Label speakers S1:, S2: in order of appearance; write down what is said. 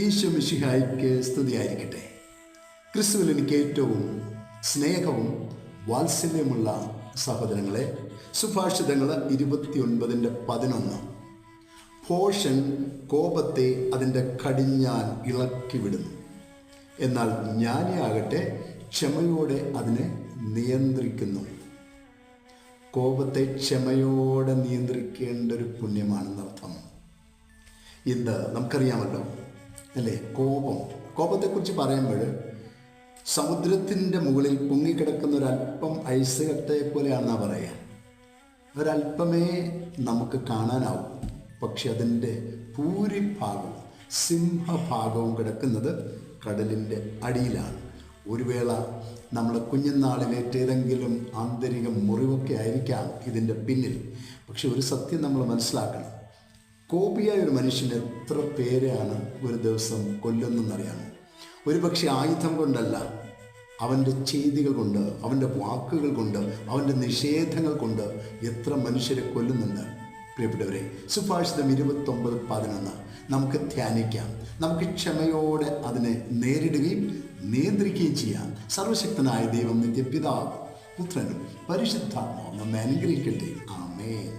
S1: ഈശോ മിശിഹായ്ക്ക് സ്തുതിയായിരിക്കട്ടെ. ക്രിസ്തുവിൽ എനിക്ക് ഏറ്റവും സ്നേഹവും വാത്സല്യമുള്ള സഹോദരങ്ങളെ, സുഭാഷിതങ്ങൾ 29:11. ഭോഷൻ കോപത്തെ അതിൻ്റെ കടിഞ്ഞാൻ ഇളക്കി വിടുന്നു, എന്നാൽ ജ്ഞാനിയാകട്ടെ ക്ഷമയോടെ അതിനെ നിയന്ത്രിക്കുന്നു. കോപത്തെ ക്ഷമയോടെ നിയന്ത്രിക്കേണ്ട ഒരു പുണ്യമാണെന്നർത്ഥം. ഇന്ന് നമുക്കറിയാമല്ലോ അല്ലേ, കോപത്തെക്കുറിച്ച് പറയുമ്പോൾ സമുദ്രത്തിൻ്റെ മുകളിൽ പൊങ്ങിക്കിടക്കുന്ന ഒരല്പം ഐസ് കട്ടയെ പോലെയാണെന്നാണ് പറയുക. ഒരല്പമേ നമുക്ക് കാണാനാവും, പക്ഷെ അതിൻ്റെ ഭൂരിഭാഗവും സിംഹഭാഗവും കിടക്കുന്നത് കടലിൻ്റെ അടിയിലാണ്. ഒരു വേള നമ്മുടെ കുഞ്ഞുനാളിലേറ്റേതെങ്കിലും ആന്തരിക മുറിവൊക്കെ ആയിരിക്കാം ഇതിൻ്റെ പിന്നിൽ. പക്ഷെ ഒരു സത്യം നമ്മൾ മനസ്സിലാക്കണം, കോപിയായ ഒരു മനുഷ്യൻ എത്ര പേരെയാണ് ഒരു ദിവസം കൊല്ലുന്നതെന്നറിയാമോ? ഒരു പക്ഷേ ആയുധം കൊണ്ടല്ല, അവൻ്റെ ചെയ്തികൾ കൊണ്ട്, അവൻ്റെ വാക്കുകൾ കൊണ്ട്, അവൻ്റെ നിഷേധങ്ങൾ കൊണ്ട് എത്ര മനുഷ്യരെ കൊല്ലുന്നുണ്ട്. പ്രിയപ്പെട്ടവരെ, സുഭാഷിതം 29:11 നമുക്ക് ധ്യാനിക്കാം. നമുക്ക് ക്ഷമയോടെ അതിനെ നേരിടുകയും നിയന്ത്രിക്കുകയും ചെയ്യാം. സർവശക്തനായ ദൈവം, നിത്യപിതാവ്, പുത്രനും പരിശുദ്ധാത്മാവും നമ്മെ അനുഗ്രഹിക്കട്ടെ. ആമേൻ.